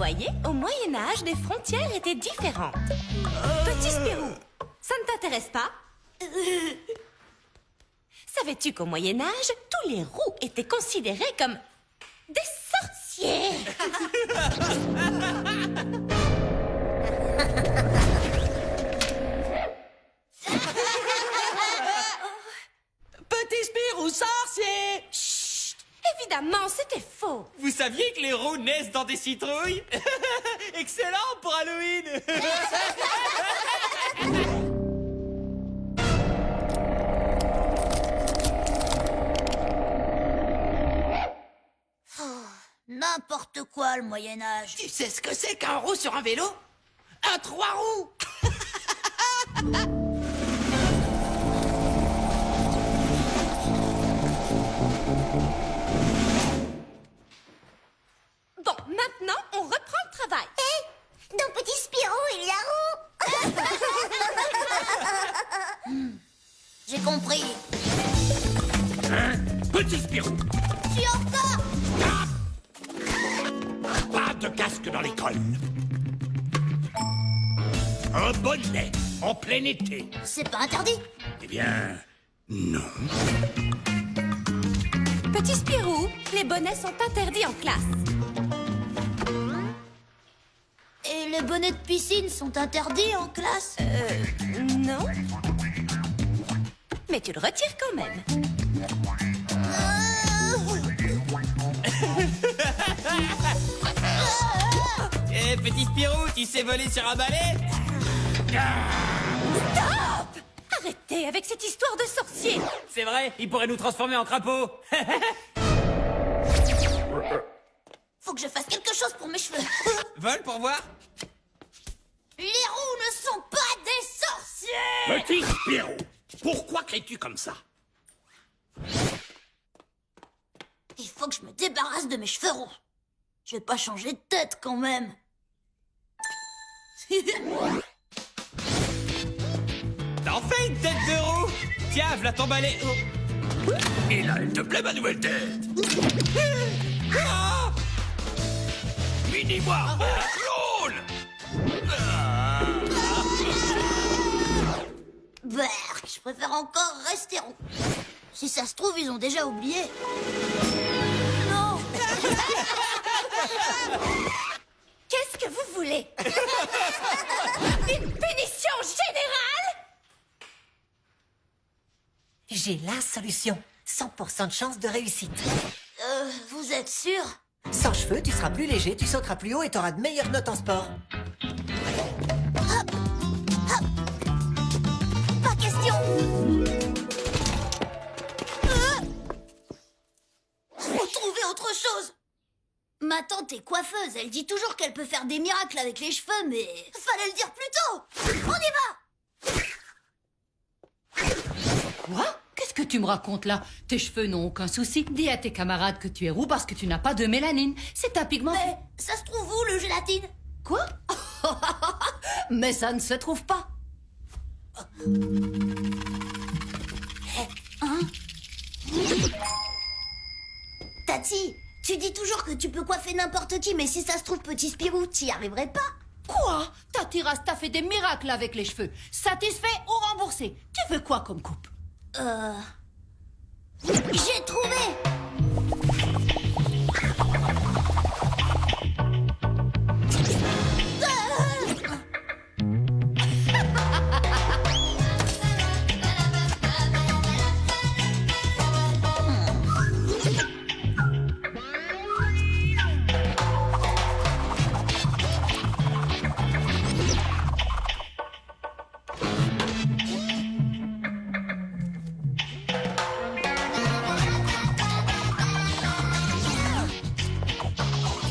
voyez, au Moyen-Âge, les frontières étaient différentes. Petit Spirou, ça ne t'intéresse pas? Savais-tu qu'au Moyen-Âge, tous les roux étaient considérés comme des sorciers? Petit Spirou sorcier! Chut! Évidemment, c'était faux. Vous saviez que les roux naissent dans des citrouilles? Excellent pour Halloween! N'importe quoi, le Moyen-Âge. Tu sais ce que c'est qu'un roux sur un vélo? Un 3 roues! Bon, maintenant, on reprend le travail. Dans Petit Spirou, il y a roux. J'ai compris. Hein? Petit Spirou! Je suis en retard. Pas de casque dans l'école. Un bonnet en plein été. C'est pas interdit. Eh bien, non. Petit Spirou, les bonnets sont interdits en classe. Et les bonnets de piscine sont interdits en classe. Non. Mais tu le retires quand même. Eh, petit Spirou, tu sais voler sur un balai? Stop! Arrêtez avec cette histoire de sorcier. C'est vrai, il pourrait nous transformer en crapaud. Faut que je fasse quelque chose pour mes cheveux. Vol pour voir? Les roux ne sont pas des sorciers. Petit Spirou, pourquoi crées-tu comme ça? Il faut que je me débarrasse de mes cheveux roux. Je vais pas changer de tête quand même. T'en fais une tête de roue? Tiens, v'là ton balai. Oh. Et là, elle te plaît, ma nouvelle tête? Ah! Finis-moi, mon clone! Berk, je préfère encore rester roux. Si ça se trouve, ils ont déjà oublié. Non. Qu'est-ce que vous voulez? Une punition générale? J'ai la solution. 100% de chance de réussite. Vous êtes sûr? Sans cheveux, tu seras plus léger, tu sauteras plus haut et t'auras de meilleures notes en sport. Pas question. Faut trouver autre chose. Ma tante est coiffeuse. Elle dit toujours qu'elle peut faire des miracles avec les cheveux, mais fallait le dire plus tôt. On y va. Quoi? Qu'est-ce que tu me racontes là? Tes cheveux n'ont aucun souci. Dis à tes camarades que tu es roux parce que tu n'as pas de mélanine. C'est un pigment. Mais ça se trouve où, le gélatine? Quoi? Mais ça ne se trouve pas. Tati, tu dis toujours que tu peux coiffer n'importe qui, mais si ça se trouve, Petit Spirou, t'y arriverais pas. Quoi? Tati Rasta fait des miracles avec les cheveux. Satisfait ou remboursé? Tu veux quoi comme coupe? J'ai trouvé.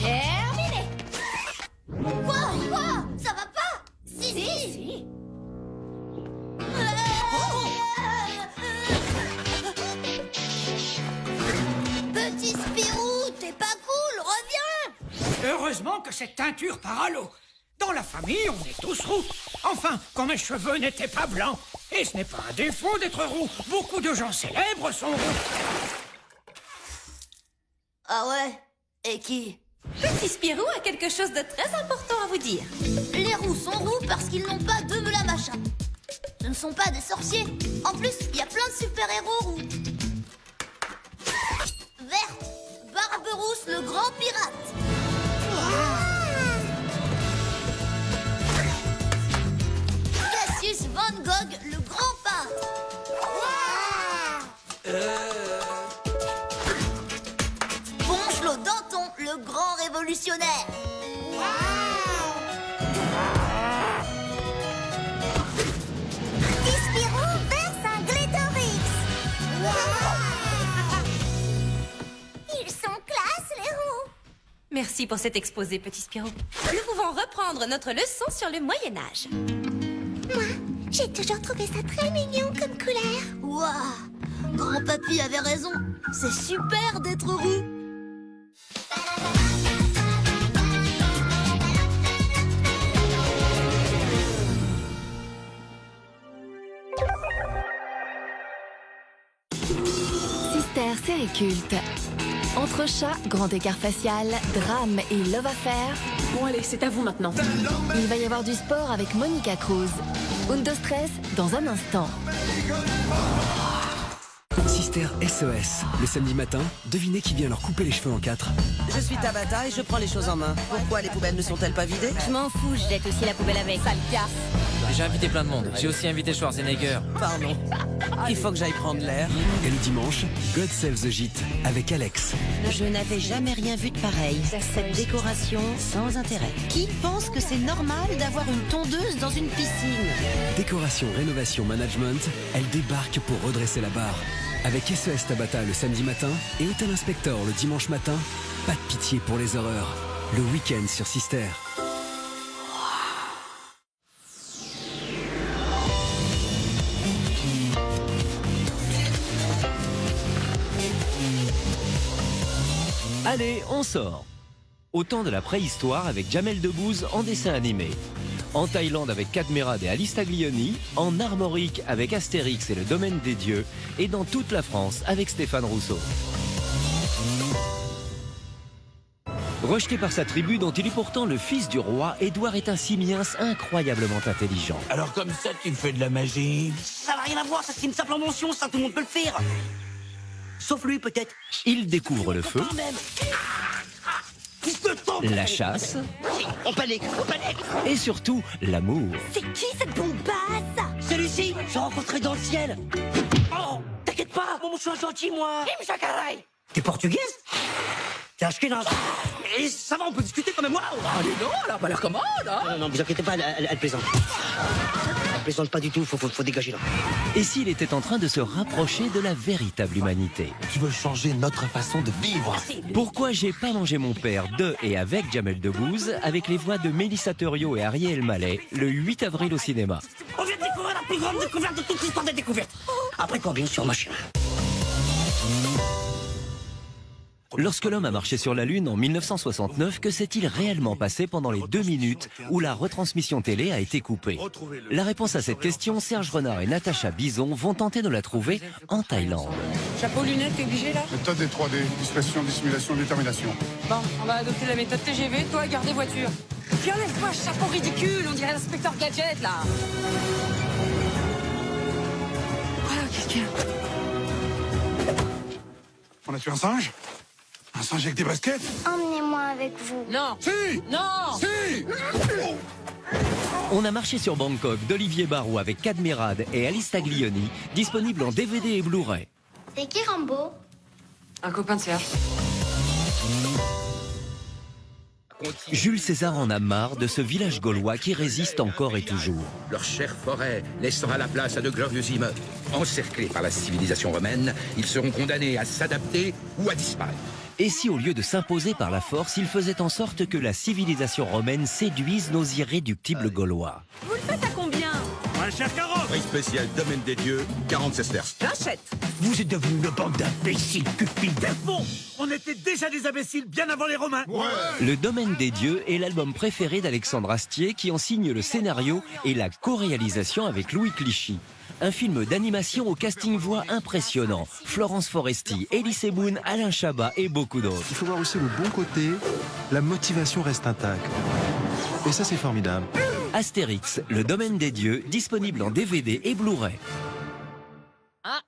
Terminé. Quoi? Ça va pas? Si. Petit Spirou, t'es pas cool, reviens. Heureusement que cette teinture part à l'eau. Dans la famille, on est tous roux. Enfin, quand mes cheveux n'étaient pas blancs. Et ce n'est pas un défaut d'être roux. Beaucoup de gens célèbres sont roux. Ah ouais? Et qui? Petit Spirou a quelque chose de très important à vous dire. Les roux sont roux parce qu'ils n'ont pas de machin. Ce ne sont pas des sorciers. En plus, il y a plein de super-héros roux. Verte, Barberousse le grand pirate. Cassius Van Gogh le grand peintre. Ponchelot Danton le grand révolutionnaire. Petit Spirou verse un Glétorix. Ils sont classe, les roux. Merci pour cet exposé, Petit Spirou. Nous pouvons reprendre notre leçon sur le Moyen-Âge. Moi, j'ai toujours trouvé ça très mignon comme couleur. Waouh, grand-papy avait raison. C'est super d'être roux. Sister série culte. Entre chats, grand écart facial, drame et love affair, Bon allez, c'est à vous maintenant. il va y avoir du sport avec Monica Cruz. Undo Stress dans un instant. Sister SOS. Le samedi matin, devinez qui vient leur couper les cheveux en 4. Je suis Tabata et je prends les choses en main. Pourquoi les poubelles ne sont-elles pas vidées? Je m'en fous, je jette aussi la poubelle avec. Sale casse. J'ai invité plein de monde. J'ai aussi invité Schwarzenegger. Pardon. Il faut que j'aille prendre l'air. Et le dimanche, God Save the Gîte avec Alex. Je n'avais jamais rien vu de pareil. Cette décoration sans intérêt. Qui pense que c'est normal d'avoir une tondeuse dans une piscine? Décoration, rénovation, management, elle débarque pour redresser la barre. Avec SOS Tabata le samedi matin et Hotel Inspector le dimanche matin, pas de pitié pour les horreurs. Le week-end sur Sister. Allez, on sort. Au temps de la préhistoire avec Jamel Debbouze en dessin animé. En Thaïlande avec Cadmerade et Alice Taglioni. En Armorique avec Astérix et le Domaine des Dieux. Et dans toute la France avec Stéphane Rousseau. Rejeté par sa tribu dont il est pourtant le fils du roi, Édouard est un simiens incroyablement intelligent. Alors comme ça, tu fais de la magie? Ça n'a rien à voir, ça c'est une simple invention, ça tout le monde peut le faire. Sauf lui peut-être. Il découvre le feu, la chasse On panique. et surtout l'amour. C'est qui cette bombasse? Celui-ci, j'ai rencontré dans le ciel. Oh, t'inquiète pas, moi je suis un gentil moi. T'es portugaise? T'es ashkénaze? Et ça va, on peut discuter quand même, waouh. Allez non, elle a pas l'air commode, hein. Non, vous inquiétez pas, elle plaisante. Elle plaisante pas du tout, faut dégager là. Et s'il était en train de se rapprocher de la véritable humanité? Tu veux changer notre façon de vivre? Pourquoi j'ai pas mangé mon père de et avec Jamel Debbouze, avec les voix de Mélissa Thuriot et Ariel Mallet, le 8 avril au cinéma. On vient de découvrir la plus grande découverte de toute l'histoire des découvertes. Après quoi, bien sûr, machin. Lorsque l'homme a marché sur la Lune en 1969, que s'est-il réellement passé pendant les 2 minutes où la retransmission télé a été coupée? La réponse à cette question, Serge Renard et Natacha Bison vont tenter de la trouver en Thaïlande. Chapeau, lunettes, t'es obligé là? Méthode des 3D, dispersion, dissimulation, détermination. Bon, on va adopter la méthode TGV, toi garder voiture. Puis enlève-toi ce chapeau ridicule, on dirait l'inspecteur Gadget là. Voilà, qu'est-ce qu'il y a? On a tué un singe? Un singe avec des baskets? Emmenez-moi avec vous. Non. Si! Non. Si! On a marché sur Bangkok d'Olivier Barou avec Cadmerade et Alice Taglioni, disponible en DVD et Blu-ray. C'est qui Rambo? Un copain de Serge. Jules César en a marre de ce village gaulois qui résiste encore et toujours. Leur chère forêt laissera la place à de glorieux immeubles. Encerclés par la civilisation romaine, ils seront condamnés à s'adapter ou à disparaître. Et si au lieu de s'imposer par la force, il faisait en sorte que la civilisation romaine séduise nos irréductibles Gaulois? Vous le faites à combien? Un cher carotte! Prix spécial Domaine des Dieux, 40 sesterces. J'achète. Vous êtes devenus une bande d'imbéciles cupides. Bon, on était déjà des imbéciles bien avant les Romains. Ouais. Le Domaine des Dieux est l'album préféré d'Alexandre Astier qui en signe le scénario et la co-réalisation avec Louis Clichy. un film d'animation au casting voix impressionnant. Florence Foresti, Elise Moon, Alain Chabat et beaucoup d'autres. Il faut voir aussi le bon côté, la motivation reste intacte. Et ça, c'est formidable. Astérix, le domaine des dieux, disponible en DVD et Blu-ray. Ah,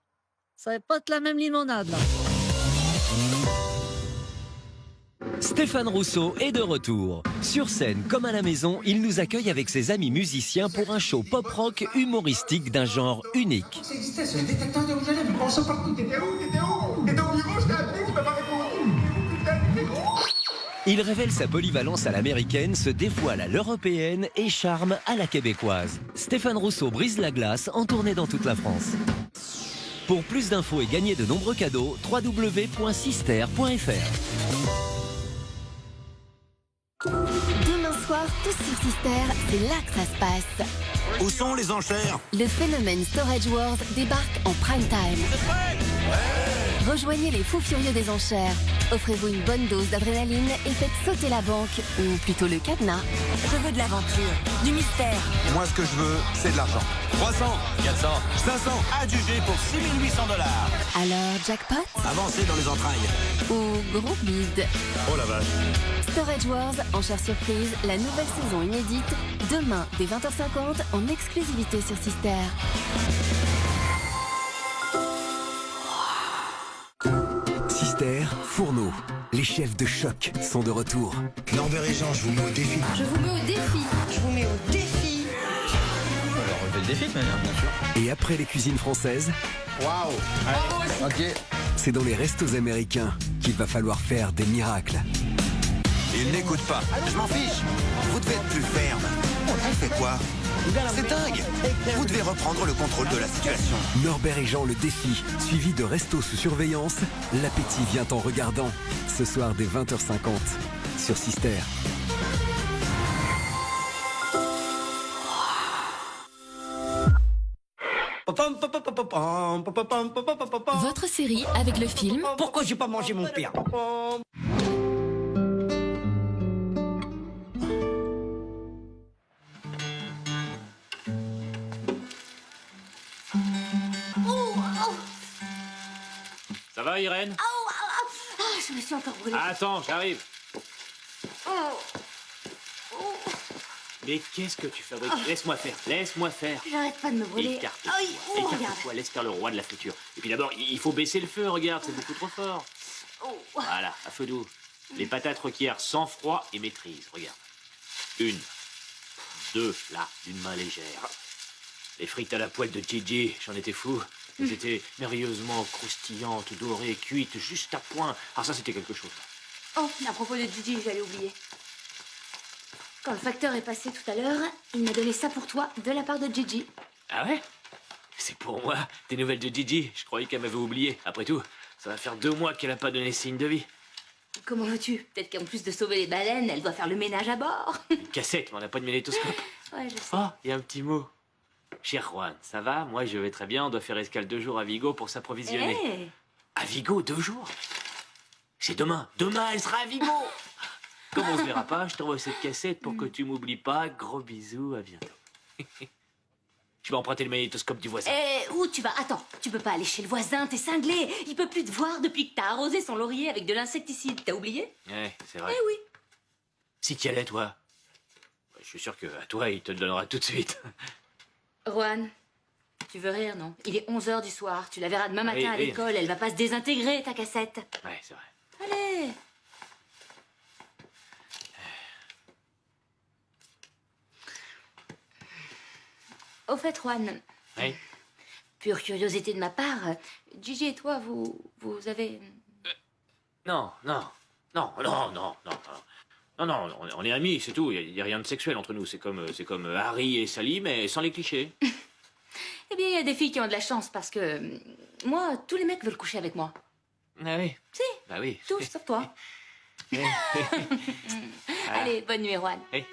ça va pas être la même limonade, là. Stéphane Rousseau est de retour. Sur scène, comme à la maison, il nous accueille avec ses amis musiciens pour un show pop-rock humoristique d'un genre unique. Ça existait, c'est le détecteur de rouge à lèvres. On s'en partout. T'étais où? T'étais au bureau, je t'ai appelé, tu m'as pas répondu. Il révèle sa polyvalence à l'américaine, se dévoile à l'européenne et charme à la québécoise. Stéphane Rousseau brise la glace en tournée dans toute la France. Pour plus d'infos et gagner de nombreux cadeaux, www.sister.fr. Demain soir, tous sur Sister, c'est là que ça se passe. Où sont les enchères? Le phénomène Storage Wars débarque en prime time. Rejoignez les fous furieux des enchères. Offrez-vous une bonne dose d'adrénaline et faites sauter la banque, ou plutôt le cadenas. Je veux de l'aventure, du mystère. Moi, ce que je veux, c'est de l'argent. 300, 400, 500, adjugé pour 6 800 $. Alors, jackpot? Avancez dans les entrailles. Ou gros bide? Oh la vache. Storage Wars, enchères surprise, la nouvelle saison inédite, demain dès 20h50 en exclusivité sur Sister. Sister, Fourneau. Les chefs de choc sont de retour. Norbert et Jean, je vous mets au défi. Je vous mets au défi. Je vous mets au défi. On va relever le défi de manière, bien sûr. Et après les cuisines françaises, Waouh. Allez, ok. c'est dans les restos américains qu'il va falloir faire des miracles. Il n'écoute pas. Je m'en fiche. Vous devez être plus ferme. On fait quoi? C'est dingue. Vous devez reprendre le contrôle de la situation. Norbert et Jean le défi, suivi de Resto sous surveillance. L'appétit vient en regardant. Ce soir dès 20h50 sur Sister. Votre série avec le film Pourquoi j'ai pas mangé mon père? Ça va, Irène? Je me suis encore brûlée. Attends, j'arrive. Mais qu'est-ce que tu fabriques? Laisse-moi faire, laisse-moi faire. J'arrête pas de me brûler. Écarte-toi, Regarde. écarte-toi, laisse faire le roi de la friture. Et puis d'abord, il faut baisser le feu, regarde, c'est beaucoup trop fort. Voilà, à feu doux. Les patates requièrent sang-froid et maîtrise, regarde. 1, 2, là, d'une main légère. Les frites à la poêle de Gigi, j'en étais fou. Elles étaient merveilleusement croustillantes, dorées, cuites, juste à point. Ah, ça, c'était quelque chose. Oh, à propos de Gigi, j'allais oublier. Quand le facteur est passé tout à l'heure, il m'a donné ça pour toi, de la part de Gigi. Ah ouais? C'est pour moi, des nouvelles de Gigi. Je croyais qu'elle m'avait oublié. Après tout, ça va faire 2 mois qu'elle n'a pas donné signe de vie. Comment veux-tu? Peut-être qu'en plus de sauver les baleines, elle doit faire le ménage à bord. Une cassette, mais on n'a pas de magnétoscope. Ouais, je sais. Oh, il y a un petit mot. Cher Juan, ça va? Moi, je vais très bien. On doit faire escale 2 jours à Vigo pour s'approvisionner. Hey. À Vigo, 2 jours? C'est demain. Demain, elle sera à Vigo. Comme on se verra pas, je t'envoie cette cassette pour que tu m'oublies pas. Gros bisous, à bientôt. Je vais emprunter le magnétoscope du voisin. Où tu vas? Attends, tu peux pas aller chez le voisin, t'es cinglé. Il peut plus te voir depuis que t'as arrosé son laurier avec de l'insecticide. T'as oublié? Ouais, c'est vrai. Eh oui. Si t'y allais, toi, je suis sûr que à toi, il te le donnera tout de suite. Juan, tu veux rire, non? Il est 11h du soir. Tu la verras demain matin Oui, à oui. l'école. Elle va pas se désintégrer, ta cassette. Ouais, c'est vrai. Allez. Au fait, Juan, Oui. pure curiosité de ma part, Gigi et toi, vous avez... Non, non, non, non, non, non, non, non, on est amis, c'est tout. Il y a rien de sexuel entre nous. C'est comme Harry et Sally, mais sans les clichés. Eh bien, il y a des filles qui ont de la chance parce que... moi, tous les mecs veulent coucher avec moi. Ah oui. Si. Bah oui. Tous, sauf toi. Allez, bonne nuit, Juan. Hey.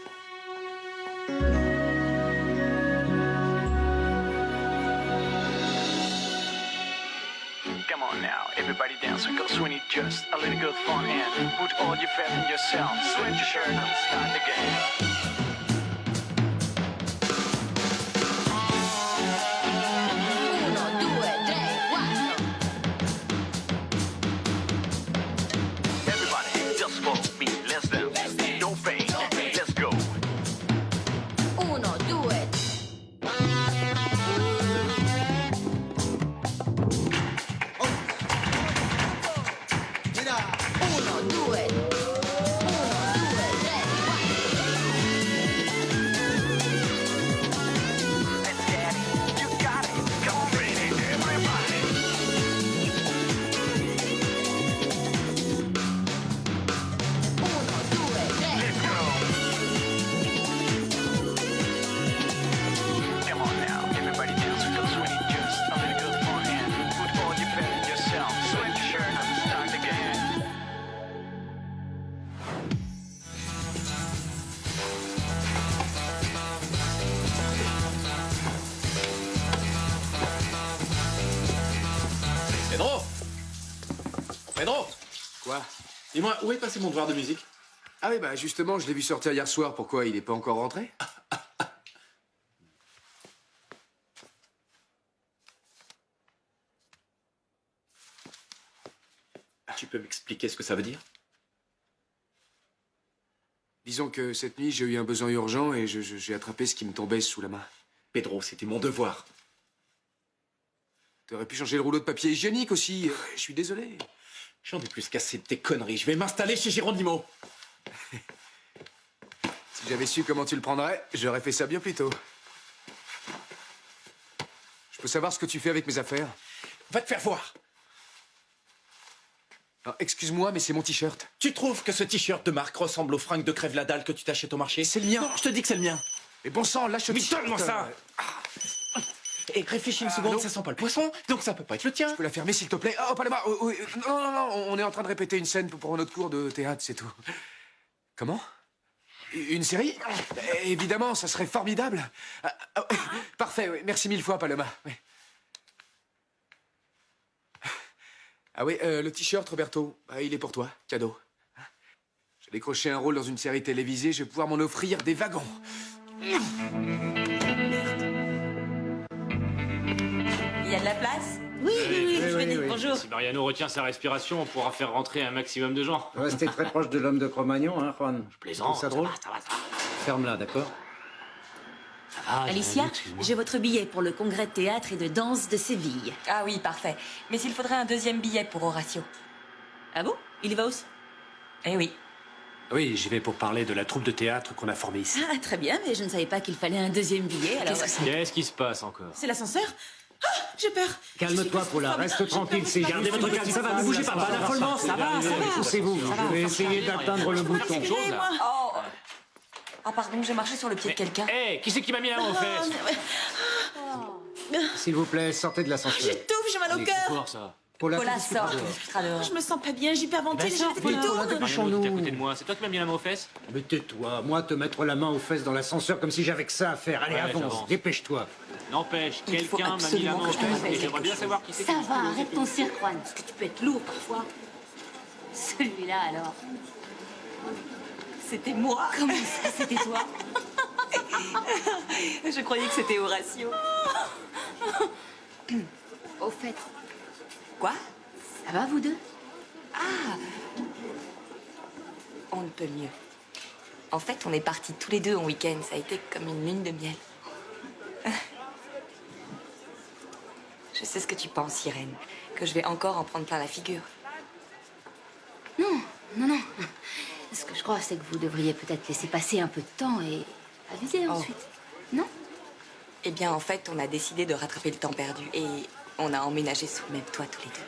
Come on now, everybody dance because we need just a little good fun and put all your faith in yourself. Sweat your shirt and start the game. Come on now, everybody dance with those when it just a little good fun and put all your faith in yourself. Sweat your shirt and start again. Pedro Pedro Quoi? Dis-moi, où est passé mon devoir de musique? Ah oui, bah justement, je l'ai vu sortir hier soir. Pourquoi? Il est pas encore rentré? Tu peux m'expliquer ce que ça veut dire? Disons que cette nuit, j'ai eu un besoin urgent et j'ai attrapé ce qui me tombait sous la main. Pedro, c'était mon devoir. T'aurais pu changer le rouleau de papier hygiénique aussi. Je suis désolé. J'en ai plus cassé de tes conneries. Je vais m'installer chez Geronimo. Si j'avais su comment tu le prendrais, j'aurais fait ça bien plus tôt. Je peux savoir ce que tu fais avec mes affaires? Va te faire voir. Alors, excuse-moi, mais c'est mon t-shirt. Tu trouves que ce t-shirt de marque ressemble aux fringues de crève la dalle que tu t'achètes au marché? C'est le mien. Non, je te dis que c'est le mien. Mais bon sang, lâche le Mais t-shirt. donne-moi ça. Et réfléchis une seconde, non. ça sent pas le poisson, donc ça peut pas être le tien. Je peux la fermer, s'il te plaît? Oh, Paloma, non, on est en train de répéter une scène pour notre cours de théâtre, c'est tout. Comment? Une série? Évidemment, ça serait formidable. Parfait, oui. Merci mille fois, Paloma. Oui. Ah oui, le t-shirt, Roberto, il est pour toi, cadeau. J'ai décroché un rôle dans une série télévisée, je vais pouvoir m'en offrir des wagons. Il y a de la place? Oui, je vais dire bonjour. Si Mariano retient sa respiration, on pourra faire rentrer un maximum de gens. Restez très proche de l'homme de Cro-Magnon, hein, Juan? Je plaisante, ça drôle? ça va. Ferme-la, d'accord? Alicia, j'ai votre billet pour le congrès de théâtre et de danse de Séville. Ah oui, parfait. Mais il faudrait un deuxième billet pour Horatio. Ah bon? Il y va aussi? Eh oui. Oui, j'y vais pour parler de la troupe de théâtre qu'on a formée ici. Ah, très bien, mais je ne savais pas qu'il fallait un deuxième billet, alors... Qu'est-ce qui se passe encore? C'est l'ascenseur? Ah, j'ai peur. Calme-toi, Paula, reste tranquille, c'est Gardez votre calme, ça va, ne bougez pas, pas d'affolement, ça va. Poussez-vous, je vais essayer d'atteindre le bouton. Oh. Ah pardon, j'ai marché sur le pied de quelqu'un. Hé, qui c'est qui m'a mis la main aux fesses? S'il vous plaît, sortez de l'ascenseur. J'étouffe, j'ai mal au cœur. Fort, ça. Paula, sort. Je me sens pas bien, j'hyperventile, j'ai fait le tour. Mariano, t'es à côté de moi. C'est toi qui m'as mis la main aux fesses? Mais tais-toi, moi, te mettre la main aux fesses dans l'ascenseur comme si j'avais que ça à faire. Allez, Ouais, avance, j'avance. dépêche-toi. N'empêche, quelqu'un m'a mis la main aux fesses et j'aimerais bien savoir qui c'est. Ça va, arrête ton cirque, Juan, parce que tu peux être lourd parfois. Celui-là, alors. C'était moi. Comment ça, c'était toi? Je croyais que c'était Horatio. Au fait, Quoi? ça va, vous deux? Ah! On ne peut mieux. En fait, on est partis tous les deux en week-end. Ça a été comme une lune de miel. Je sais ce que tu penses, Irène. Que je vais encore en prendre plein la figure. Non. Ce que je crois, c'est que vous devriez peut-être laisser passer un peu de temps et aviser ensuite. Non? Eh bien, en fait, on a décidé de rattraper le temps perdu. Et on a emménagé sous le même toit tous les deux.